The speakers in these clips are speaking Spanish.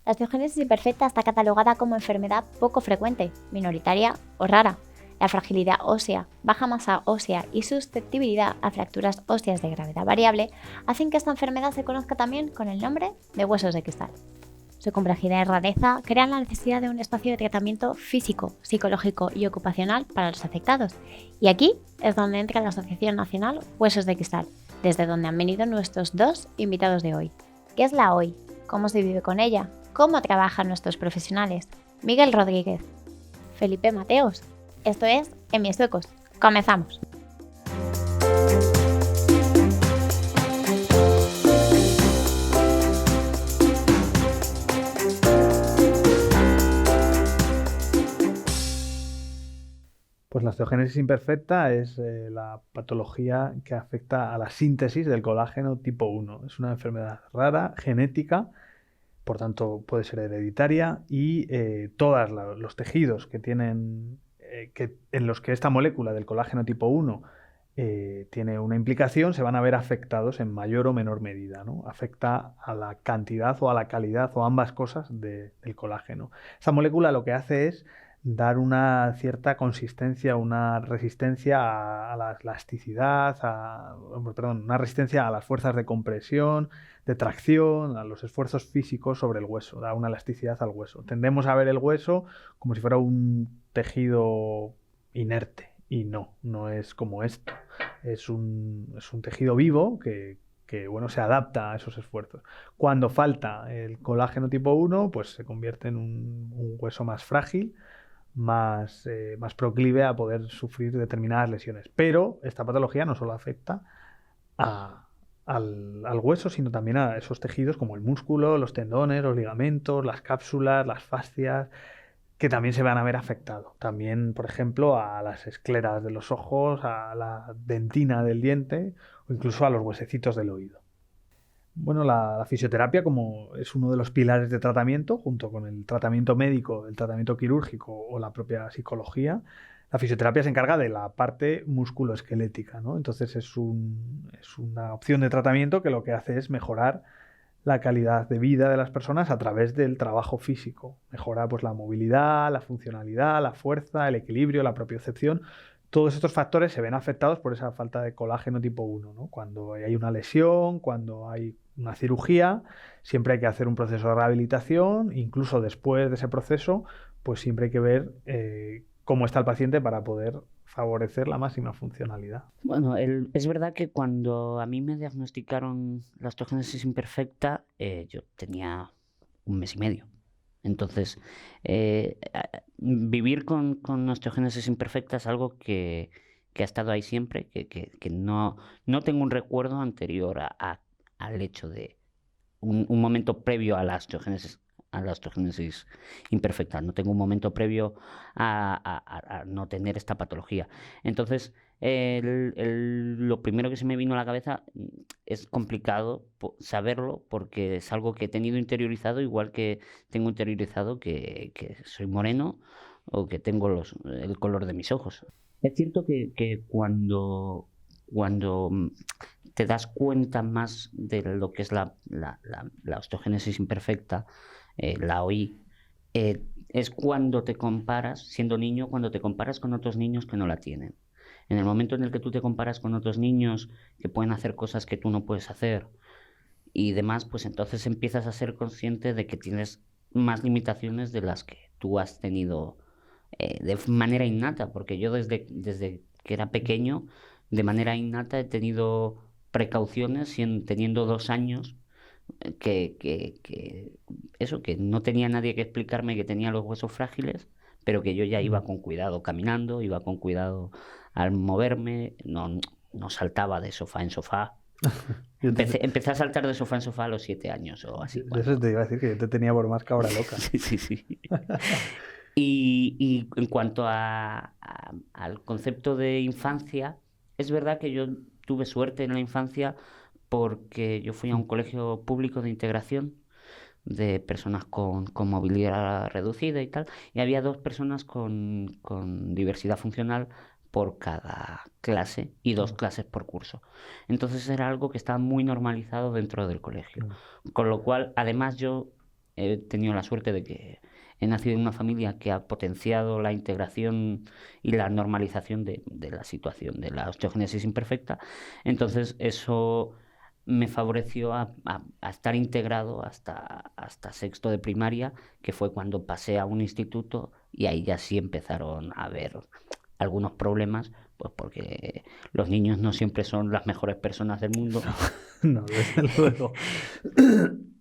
La osteogénesis imperfecta está catalogada como enfermedad poco frecuente, minoritaria o rara. La fragilidad ósea, baja masa ósea y susceptibilidad a fracturas óseas de gravedad variable hacen que esta enfermedad se conozca también con el nombre de huesos de cristal. Su complejidad y rareza crean la necesidad de un espacio de tratamiento físico, psicológico y ocupacional para los afectados. Y aquí es donde entra la Asociación Nacional Huesos de Cristal, desde donde han venido nuestros dos invitados de hoy. ¿Qué es la OI? ¿Cómo se vive con ella? ¿Cómo trabajan nuestros profesionales? Miguel Rodríguez, Felipe Mateos. Esto es En Mis Suecos. ¡Comenzamos! Pues la osteogénesis imperfecta es la patología que afecta a la síntesis del colágeno tipo 1. Es una enfermedad rara, genética, por tanto puede ser hereditaria y todos los tejidos que tienen, en los que esta molécula del colágeno tipo 1 tiene una implicación se van a ver afectados en mayor o menor medida, ¿no? Afecta a la cantidad o a la calidad o ambas cosas del colágeno. Esta molécula lo que hace es dar una cierta consistencia, una resistencia a la elasticidad, una resistencia a las fuerzas de compresión, de tracción, a los esfuerzos físicos sobre el hueso, da una elasticidad al hueso. Tendemos a ver el hueso como si fuera un tejido inerte y no es como esto. Es un tejido vivo que se adapta a esos esfuerzos. Cuando falta el colágeno tipo 1, pues se convierte en un hueso más frágil, más proclive a poder sufrir determinadas lesiones. Pero esta patología no solo afecta al hueso, sino también a esos tejidos como el músculo, los tendones, los ligamentos, las cápsulas, las fascias, que también se van a ver afectados. También, por ejemplo, a las escleras de los ojos, a la dentina del diente o incluso a los huesecitos del oído. Bueno, la fisioterapia, como es uno de los pilares de tratamiento, junto con el tratamiento médico, el tratamiento quirúrgico o la propia psicología, la fisioterapia se encarga de la parte musculoesquelética, ¿no? Entonces es una opción de tratamiento que lo que hace es mejorar la calidad de vida de las personas a través del trabajo físico. Mejora pues la movilidad, la funcionalidad, la fuerza, el equilibrio, la propiocepción. Todos estos factores se ven afectados por esa falta de colágeno tipo 1, ¿no? Cuando hay una lesión, cuando hay una cirugía, siempre hay que hacer un proceso de rehabilitación. Incluso después de ese proceso, pues siempre hay que ver cómo está el paciente para poder favorecer la máxima funcionalidad. Bueno, es verdad que cuando a mí me diagnosticaron la osteogénesis imperfecta, yo tenía 1 mes y medio. Entonces, vivir con osteogénesis imperfecta es algo que ha estado ahí siempre, que no tengo un recuerdo anterior al hecho de un momento previo a la osteogénesis imperfecta. No tengo un momento previo a no tener esta patología. Entonces, lo primero que se me vino a la cabeza es complicado saberlo porque es algo que he tenido interiorizado, igual que tengo interiorizado que soy moreno o que tengo el color de mis ojos. Es cierto que cuando te das cuenta más de lo que es la osteogénesis imperfecta, la OI, es cuando te comparas, siendo niño, cuando te comparas con otros niños que no la tienen. En el momento en el que tú te comparas con otros niños que pueden hacer cosas que tú no puedes hacer y demás, pues entonces empiezas a ser consciente de que tienes más limitaciones de las que tú has tenido de manera innata, porque yo desde que era pequeño, de manera innata he tenido precauciones teniendo 2 años, que no tenía nadie que explicarme que tenía los huesos frágiles, pero que yo ya iba con cuidado caminando, iba con cuidado al moverme, no saltaba de sofá en sofá. Empecé a saltar de sofá en sofá a los 7 años o así. De eso te iba a decir, que yo te tenía por más cabra loca. Sí. Y en cuanto al concepto de infancia, es verdad que yo tuve suerte en la infancia porque yo fui a un colegio público de integración de personas con movilidad reducida y tal, y había 2 personas con diversidad funcional por cada clase y 2 clases por curso. Entonces era algo que estaba muy normalizado dentro del colegio. Con lo cual, además yo he tenido la suerte de que he nacido en una familia que ha potenciado la integración y la normalización de la situación de la osteogénesis imperfecta. Entonces eso me favoreció a estar integrado hasta sexto de primaria, que fue cuando pasé a un instituto, y ahí ya sí empezaron a haber algunos problemas, pues porque los niños no siempre son las mejores personas del mundo. No, desde luego.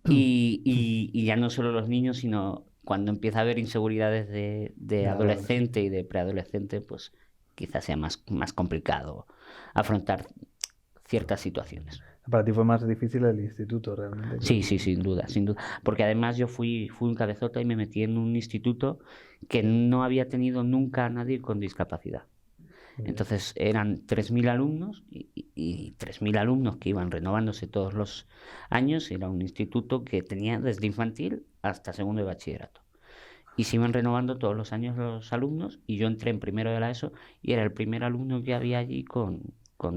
Y ya no solo los niños, sino cuando empieza a haber inseguridades de Claro, adolescente y de preadolescente, pues quizás sea más complicado afrontar ciertas situaciones. Para ti fue más difícil el instituto, realmente. Sí, sin duda, sin duda. Porque además yo fui un cabezota y me metí en un instituto que no había tenido nunca a nadie con discapacidad. Entonces eran 3.000 alumnos y 3.000 alumnos que iban renovándose todos los años. Era un instituto que tenía desde infantil hasta segundo de bachillerato. Y se iban renovando todos los años los alumnos, y yo entré en primero de la ESO y era el primer alumno que había allí con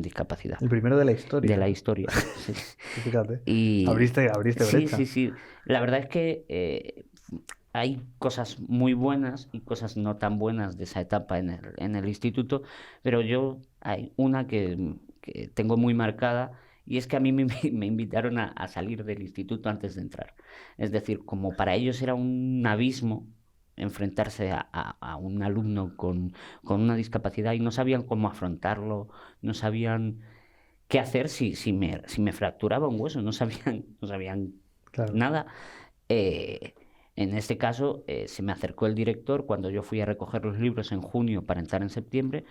discapacidad. El primero de la historia. De la historia. Sí. Fíjate. Y Abriste brecha. Sí. La verdad es que hay cosas muy buenas y cosas no tan buenas de esa etapa en el instituto, pero hay una que tengo muy marcada, y es que a mí me invitaron a salir del instituto antes de entrar. Es decir, como para ellos era un abismo enfrentarse a un alumno con una discapacidad, y no sabían cómo afrontarlo, no sabían qué hacer si me fracturaba un hueso, no sabían Claro. nada. En este caso, se me acercó el director cuando yo fui a recoger los libros en junio para entrar en septiembre.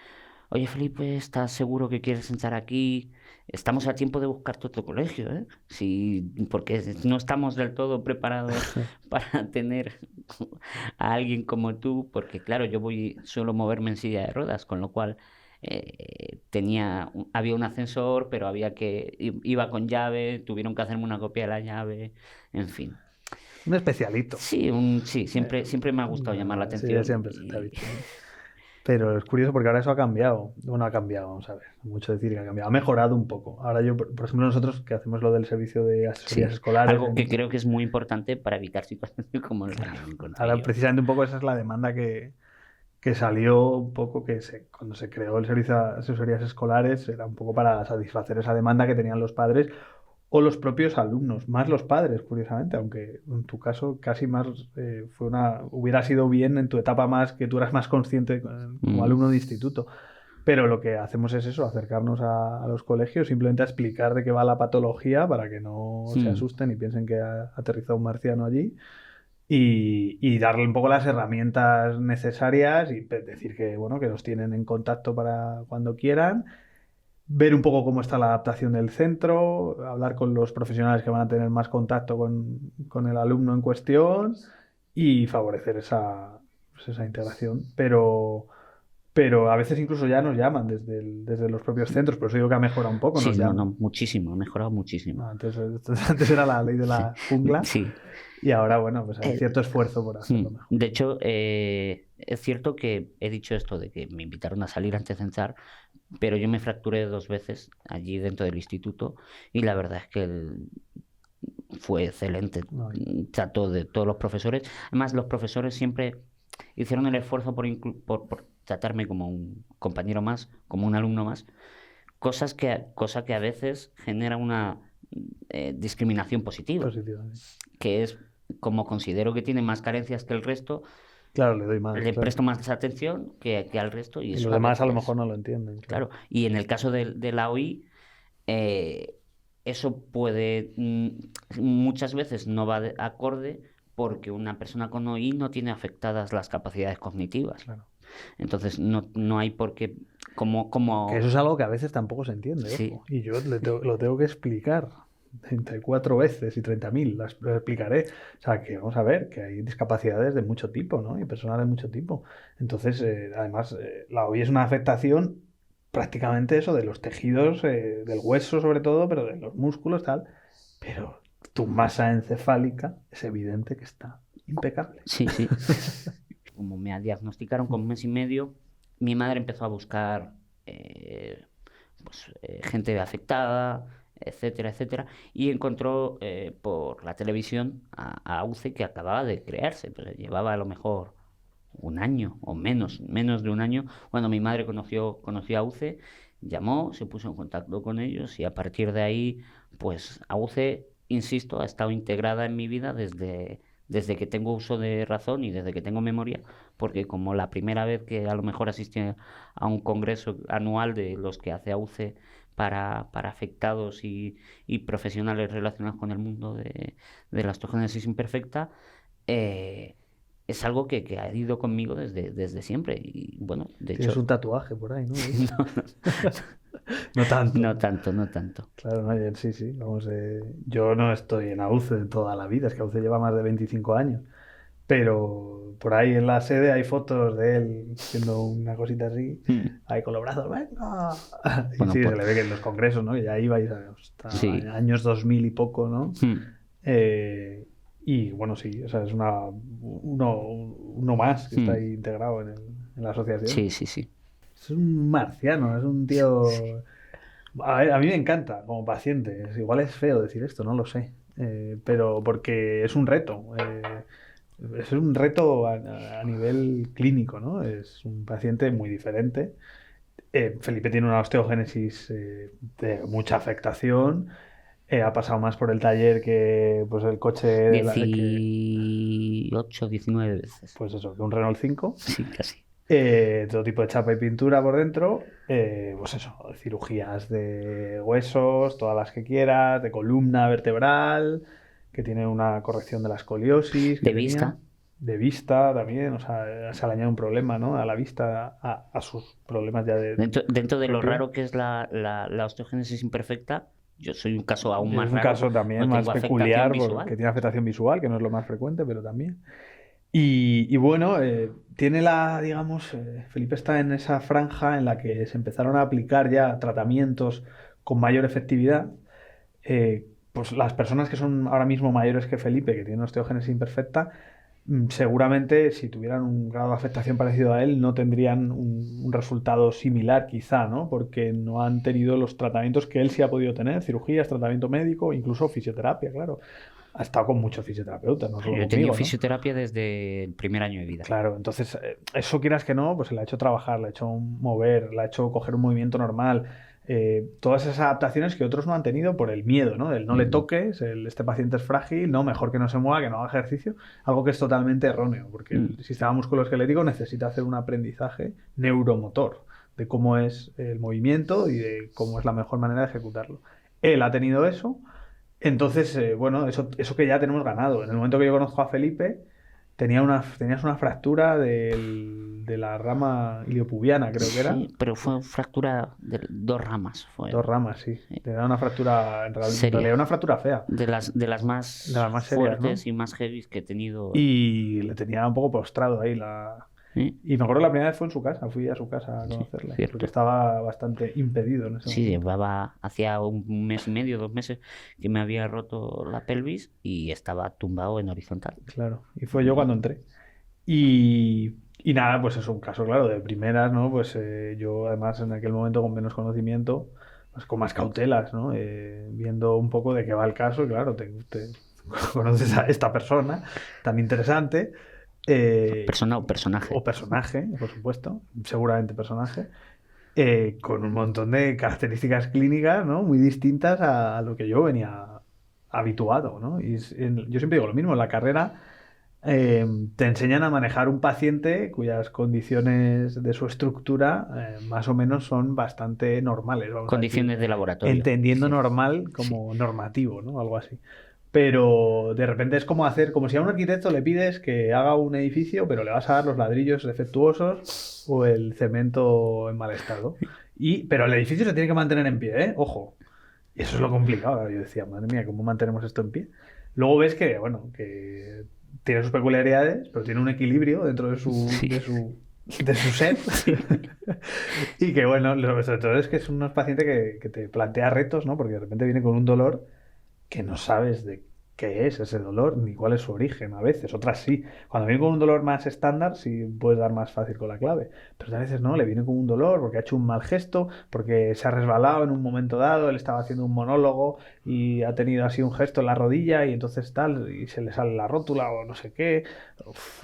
Oye, Felipe, ¿estás seguro que quieres entrar aquí? Estamos a tiempo de buscarte otro colegio, ¿eh? Sí, porque no estamos del todo preparados para tener a alguien como tú, porque claro, suelo moverme en silla de ruedas, con lo cual había un ascensor, pero iba con llave, tuvieron que hacerme una copia de la llave, en fin. Un especialito. Sí, siempre me ha gustado llamar la atención. Sí, siempre se te ha visto. Pero es curioso porque ahora eso ha cambiado. Bueno, ha cambiado, vamos a ver. Mucho decir que ha cambiado. Ha mejorado un poco. Ahora yo, por ejemplo, nosotros que hacemos lo del servicio de asesorías escolares. Algo que creo que es muy importante para evitar situaciones como las que me encontré ahora, yo. precisamente un poco esa es la demanda que salió un poco, cuando se creó el servicio de asesorías escolares, era un poco para satisfacer esa demanda que tenían los padres o los propios alumnos, más los padres, curiosamente, aunque en tu caso casi más hubiera sido bien en tu etapa más, que tú eras más consciente como alumno de instituto. Pero lo que hacemos es eso, acercarnos a los colegios, simplemente a explicar de qué va la patología para que no se asusten y piensen que ha aterrizado un marciano allí. Y darle un poco las herramientas necesarias y decir que, bueno, que los tienen en contacto para cuando quieran, ver un poco cómo está la adaptación del centro, hablar con los profesionales que van a tener más contacto con el alumno en cuestión y favorecer esa integración. Pero a veces incluso ya nos llaman desde los propios centros, por eso digo que ha mejorado un poco. Sí, muchísimo, ha mejorado muchísimo. Antes era la ley de la jungla. Sí. Y ahora, bueno, pues hay cierto esfuerzo por hacerlo mejor. De hecho, es cierto que he dicho esto de que me invitaron a salir antes de entrar, pero yo me fracturé 2 veces allí dentro del instituto, y la verdad es que fue excelente. Trató de todos los profesores. Además, los profesores siempre hicieron el esfuerzo por tratarme como un compañero más, como un alumno más, cosa que a veces genera una discriminación positiva. Que es, como considero que tiene más carencias que el resto, claro, le doy más. Le presto más atención que al resto. Y los demás a lo mejor no lo entienden. Claro. Y en el caso de la OI, eso puede muchas veces no va acorde, porque una persona con OI no tiene afectadas las capacidades cognitivas. Claro. Entonces no hay por qué como... Que eso es algo que a veces tampoco se entiende. Sí. Ojo. Y yo lo tengo que explicar 34 veces y 30.000, las explicaré. O sea, que vamos a ver que hay discapacidades de mucho tipo, ¿no? Y personas de mucho tipo. Entonces, además, la OI es una afectación prácticamente eso, de los tejidos, del hueso sobre todo, pero de los músculos, tal. Pero tu masa encefálica es evidente que está impecable. Sí. Como me diagnosticaron con 1 mes y medio, mi madre empezó a buscar gente afectada, etcétera, etcétera, y encontró por la televisión a AUCE, que acababa de crearse, pero llevaba a lo mejor un año o menos de un año, cuando mi madre conoció a AUCE, llamó, se puso en contacto con ellos y a partir de ahí, pues AUCE, insisto, ha estado integrada en mi vida desde que tengo uso de razón y desde que tengo memoria, porque como la primera vez que a lo mejor asistí a un congreso anual de los que hace AUCE para afectados y profesionales relacionados con el mundo de la osteogénesis imperfecta, es algo que ha ido conmigo desde siempre. Y bueno, de Tienes hecho, un tatuaje por ahí, ¿no? no, No tanto. no tanto, no tanto. Claro, no, sí. Vamos, yo no estoy en AUCE de toda la vida, es que AUCE lleva más de 25 años. Pero por ahí en la sede hay fotos de él haciendo una cosita así, ahí con los brazos, ¡venga! Y Bueno, sí, pues, se le ve que en los congresos, ¿no? Que ya ibais hasta sí. años 2000 y poco, ¿no? Mm, Y bueno, sí, o sea, es uno más que está ahí integrado en la asociación. Sí, sí, sí. Es un marciano, es un tío... A ver, a mí me encanta como paciente. Igual es feo decir esto, no lo sé. Pero porque es un reto. Es un reto a nivel clínico, ¿no? Es un paciente muy diferente. Felipe tiene una osteogénesis de mucha afectación. Ha pasado más por el taller que pues el coche de 18, 19 veces. pues eso, que un Renault 5. Sí, casi. Todo tipo de chapa y pintura por dentro. Pues eso, cirugías de huesos, todas las que quieras, de columna vertebral, que tiene una corrección de la escoliosis. De vista. De vista también, o sea, se le añade un problema, ¿no? A la vista, a sus problemas ya de... Dentro de lo propio. raro que es la osteogénesis imperfecta, yo soy un caso aún más Es un raro. caso también No más tengo peculiar afectación porque visual. tiene afectación visual, que no es lo más frecuente, pero también. Y bueno, tiene digamos, Felipe está en esa franja en la que se empezaron a aplicar ya tratamientos con mayor efectividad. Pues las personas que son ahora mismo mayores que Felipe, que tienen osteogénesis imperfecta, seguramente si tuvieran un grado de afectación parecido a él, no tendrían un resultado similar quizá, ¿no? Porque no han tenido los tratamientos que él sí ha podido tener, cirugías, tratamiento médico, incluso fisioterapia, claro. Ha estado con muchos fisioterapeutas, no solo Yo he conmigo, tenido ¿no? fisioterapia desde el primer año de vida. Claro, entonces eso quieras que no, pues le ha hecho trabajar, le ha hecho mover, le ha hecho coger un movimiento normal. Todas esas adaptaciones que otros no han tenido por el miedo, ¿no? Del no le toques, este paciente es frágil, no, mejor que no se mueva, que no haga ejercicio, algo que es totalmente erróneo, porque el sistema musculoesquelético necesita hacer un aprendizaje neuromotor de cómo es el movimiento y de cómo es la mejor manera de ejecutarlo. Él ha tenido eso, entonces, bueno, eso que ya tenemos ganado. En el momento que yo conozco a Felipe, tenías una fractura de la rama iliopubiana, creo que era. Sí, pero fue fractura de 2 ramas. Fue 2 ramas, sí. Te da una fractura, en seria. realidad una fractura fea. De las más serias, fuertes, ¿no? y más heavy que he tenido. Y le tenía un poco postrado ahí Y me acuerdo la primera vez fue en su casa, fui a su casa a conocerle, cierto. porque estaba bastante impedido en ese Sí, momento. hacía un mes y medio, 2 meses, que me había roto la pelvis y estaba tumbado en horizontal. Claro, y fue yo cuando entré. Y nada, pues es un caso, claro, de primeras, ¿no? Pues yo además en aquel momento con menos conocimiento, pues con más cautelas, ¿no? Viendo un poco de qué va el caso, y claro, te conoces a esta persona tan interesante. ¿Persona o personaje? O personaje, por supuesto, seguramente personaje, con un montón de características clínicas, ¿no? Muy distintas a lo que yo venía habituado, ¿no? Y yo siempre digo lo mismo, en la carrera te enseñan a manejar un paciente cuyas condiciones de su estructura más o menos son bastante normales. Vamos Condiciones a decir, de laboratorio. entendiendo Sí. normal como normativo, ¿no? Algo así. Pero de repente es como si a un arquitecto le pides que haga un edificio, pero le vas a dar los ladrillos defectuosos o el cemento en mal estado. Pero el edificio se tiene que mantener en pie, ¿eh? Ojo. Y eso es lo complicado. Yo decía, madre mía, ¿cómo mantenemos esto en pie? Luego ves que, bueno, que tiene sus peculiaridades, pero tiene un equilibrio dentro de su set. Y que, bueno, sobre todo es que es un paciente que te plantea retos, ¿no? Porque de repente viene con un dolor que no sabes de qué es ese dolor ni cuál es su origen. A veces, otras sí. Cuando viene con un dolor más estándar, sí puedes dar más fácil con la clave. Pero a veces no, le viene con un dolor porque ha hecho un mal gesto, porque se ha resbalado en un momento dado, él estaba haciendo un monólogo y ha tenido así un gesto en la rodilla y entonces tal, y se le sale la rótula o no sé qué.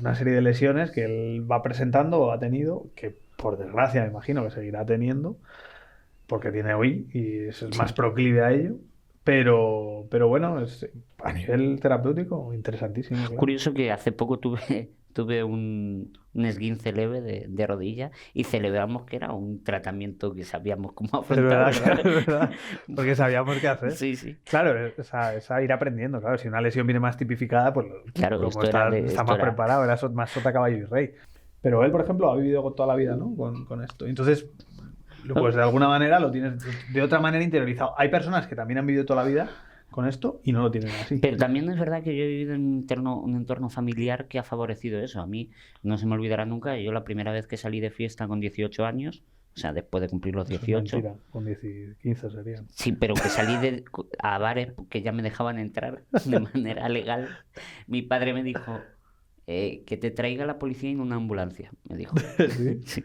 Una serie de lesiones que él va presentando o ha tenido, que por desgracia me imagino que seguirá teniendo, porque tiene OI y es Sí. más proclive a ello. Pero bueno, es, a nivel terapéutico, interesantísimo, claro. Curioso que hace poco tuve un esguince leve de rodilla y celebramos que era un tratamiento que sabíamos cómo Es afrontar, verdad, ¿verdad? es verdad, porque sabíamos qué hacer. Sí, sí. Claro, es a ir aprendiendo. Claro, si una lesión viene más tipificada, pues Claro, como esto era está más preparado, era más sota, caballo y rey. Pero él, por ejemplo, ha vivido toda la vida, ¿no? Con esto. Entonces, pues de alguna manera lo tienes de otra manera interiorizado. Hay personas que también han vivido toda la vida con esto y no lo tienen así. Pero también es verdad que yo he vivido en un entorno familiar que ha favorecido eso. A mí no se me olvidará nunca, yo la primera vez que salí de fiesta con 18 años, o sea, después de cumplir los Eso es 18, mentira, con 10 15 serían. sí, pero que salí a bares que ya me dejaban entrar de manera legal. Mi padre me dijo, que te traiga la policía en una ambulancia, me dijo. Sí. Sí.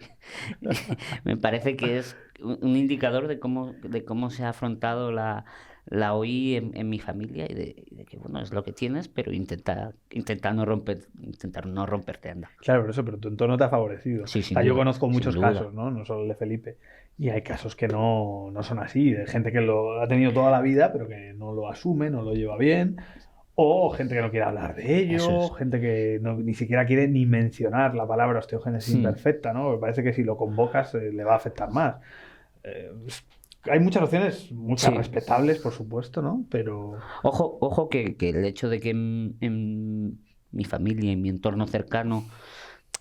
Me parece que es un indicador de cómo se ha afrontado la OI en mi familia y de que, bueno, es lo que tienes, pero intentar no romperte, anda. Claro, por eso, pero tu entorno te ha favorecido. Sí, O sin sea, yo duda, conozco sin muchos duda. casos, ¿no? No solo el de Felipe. Y hay casos que no son así, de gente que lo ha tenido toda la vida, pero que no lo asume, no lo lleva bien. O gente que no quiere hablar de ello, Eso es. gente que ni siquiera quiere ni mencionar la palabra osteogénesis imperfecta, ¿no? Me parece que si lo convocas le va a afectar más. Hay muchas opciones, muchas Sí. respetables, por supuesto, ¿no? Pero Ojo que el hecho de que en mi familia, en mi entorno cercano,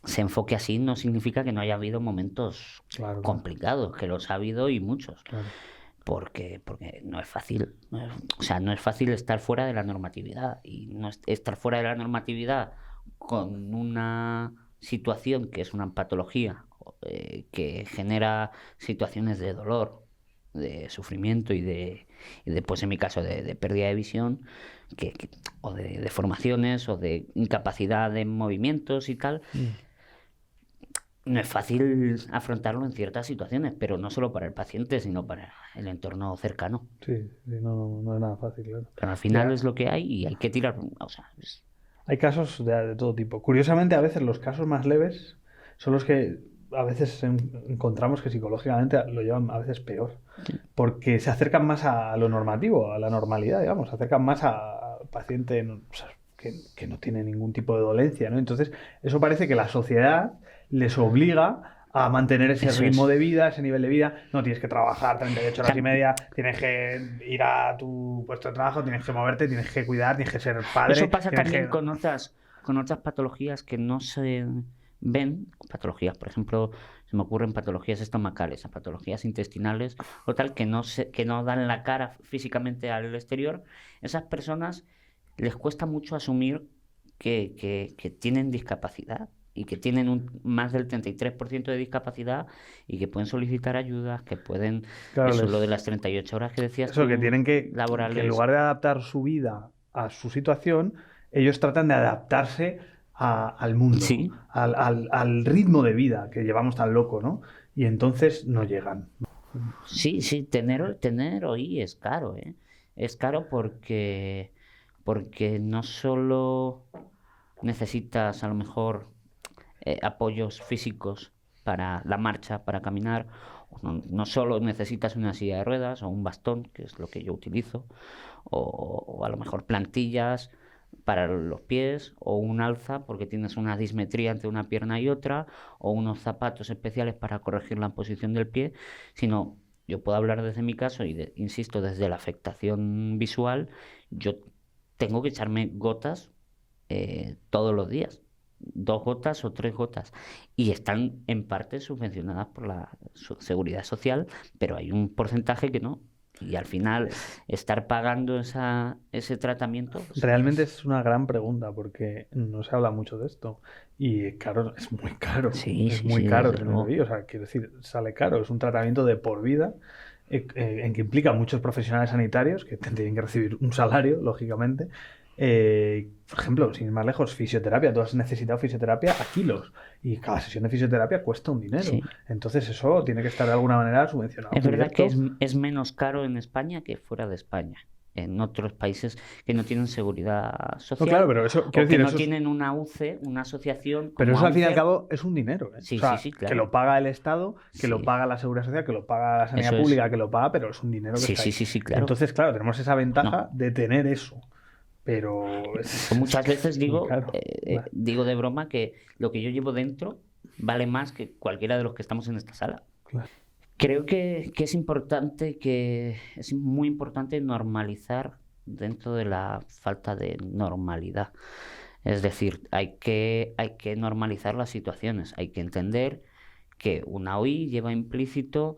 se enfoque así no significa que no haya habido momentos claro, complicados, que los ha habido y muchos. claro. Porque no es fácil. O sea, no es fácil estar fuera de la normatividad. Y no estar fuera de la normatividad con una situación que es una patología que genera situaciones de dolor, de sufrimiento y después en mi caso de pérdida de visión, o de deformaciones o de incapacidad de movimientos y tal. No es fácil afrontarlo en ciertas situaciones, pero no solo para el paciente, sino para el entorno cercano. Sí, no es nada fácil, claro. Pero al final Ya. es lo que hay y hay que tirar. O sea, Hay casos de todo tipo. Curiosamente, a veces los casos más leves son los que a veces encontramos que psicológicamente lo llevan a veces peor. Porque se acercan más a lo normativo, a la normalidad, digamos. Se acercan más a paciente o sea, que no tiene ningún tipo de dolencia, ¿no? Entonces, eso parece que la sociedad les obliga a mantener ese Eso ritmo es. de vida, ese nivel de vida. No tienes que trabajar 38 horas y media, tienes que ir a tu puesto de trabajo, tienes que moverte, tienes que cuidar, tienes que ser padre. Eso pasa tienes también que... con otras patologías que no se ven. Patologías, por ejemplo, se me ocurren patologías estomacales, a patologías intestinales o tal, que no dan la cara físicamente al exterior. Esas personas les cuesta mucho asumir que tienen discapacidad y que tienen más del 33% de discapacidad y que pueden solicitar ayudas, que pueden... Claro, eso, lo de las 38 horas que decías Eso, tú, que tienen que en laborales. lugar de adaptar su vida a su situación, ellos tratan de adaptarse al mundo, Sí. al ritmo de vida que llevamos tan loco, ¿no? Y entonces no llegan. Sí, tener OI es caro, ¿eh? Es caro porque no solo necesitas a lo mejor apoyos físicos para la marcha, para caminar, no solo necesitas una silla de ruedas o un bastón, que es lo que yo utilizo, o a lo mejor plantillas para los pies, o un alza porque tienes una dismetría entre una pierna y otra, o unos zapatos especiales para corregir la posición del pie, sino yo puedo hablar desde mi caso y insisto, desde la afectación visual, yo tengo que echarme gotas todos los días, 2 gotas o 3 gotas, y están en parte subvencionadas por la seguridad social, pero hay un porcentaje que no. Y al final, estar pagando ese tratamiento... Realmente es una gran pregunta porque no se habla mucho de esto. Y claro, es muy caro. Sí, es sí, muy sí, caro desde tener luego. OI. O sea, quiero decir, sale caro. Es un tratamiento de por vida en que implica muchos profesionales sanitarios que tienen que recibir un salario, lógicamente. Por ejemplo, sin ir más lejos, fisioterapia. Tú has necesitado fisioterapia a kilos y cada sesión de fisioterapia cuesta un dinero. Sí. Entonces eso tiene que estar de alguna manera subvencionado. Es verdad que cubierto. es menos caro en España que fuera de España. En otros países que no tienen seguridad No, social claro, pero eso, o quiero que decir, no eso es- tienen una UCE, una asociación pero como eso al fin y al AUNCER. cabo es un dinero, ¿eh? Sí, O sea, sí, que claro. lo paga el Estado, que lo Sí. paga la Seguridad Social, que lo paga la sanidad Eso es. pública, que lo paga, pero es un dinero que Sí, está sí, ahí. sí, sí, claro. Entonces, claro, tenemos esa ventaja No. de tener eso. Pero Pues muchas veces muy caro. digo de broma que lo que yo llevo dentro vale más que cualquiera de los que estamos en esta sala. Claro. Creo que es muy importante normalizar dentro de la falta de normalidad. Es decir, hay que normalizar las situaciones, hay que entender que una OI lleva implícito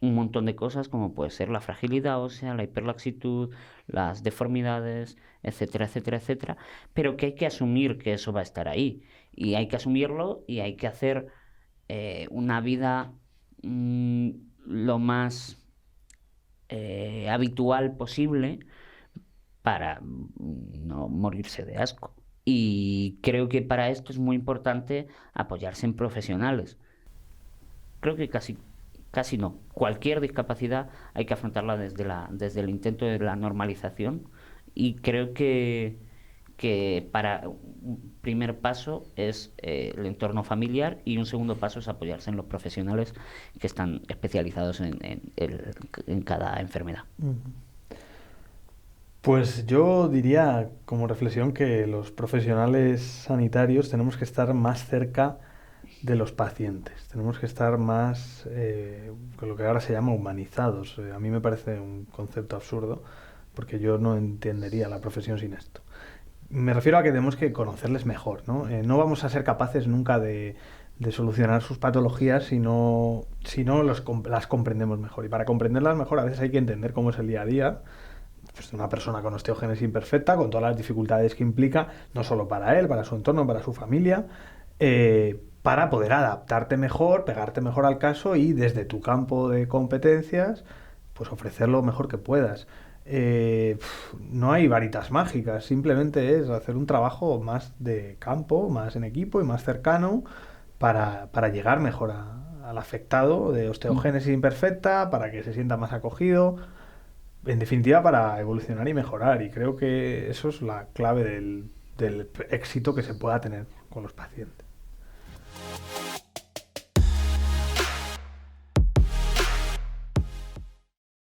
un montón de cosas como puede ser la fragilidad ósea, la hiperlaxitud, las deformidades, etcétera, etcétera, etcétera, pero que hay que asumir que eso va a estar ahí y hay que asumirlo y hay que hacer una vida lo más habitual posible para no morirse de asco. Y creo que para esto es muy importante apoyarse en profesionales. Creo que casi no. Cualquier discapacidad hay que afrontarla desde el intento de la normalización y creo que para un primer paso es el entorno familiar y un segundo paso es apoyarse en los profesionales que están especializados en cada enfermedad. Pues yo diría como reflexión que los profesionales sanitarios tenemos que estar más cerca de los pacientes, tenemos que estar más, con lo que ahora se llama humanizados. A mí me parece un concepto absurdo porque yo no entendería la profesión sin esto. Me refiero a que tenemos que conocerles mejor, ¿no? No vamos a ser capaces nunca de solucionar sus patologías si no las comprendemos mejor. Y para comprenderlas mejor a veces hay que entender cómo es el día a día pues, de una persona con osteogénesis imperfecta, con todas las dificultades que implica, no solo para él, para su entorno, para su familia, para poder adaptarte mejor, pegarte mejor al caso y desde tu campo de competencias, pues ofrecer lo mejor que puedas. No hay varitas mágicas, simplemente es hacer un trabajo más de campo, más en equipo y más cercano para llegar mejor al afectado de osteogénesis imperfecta, para que se sienta más acogido, en definitiva para evolucionar y mejorar. Y creo que eso es la clave del éxito que se pueda tener con los pacientes.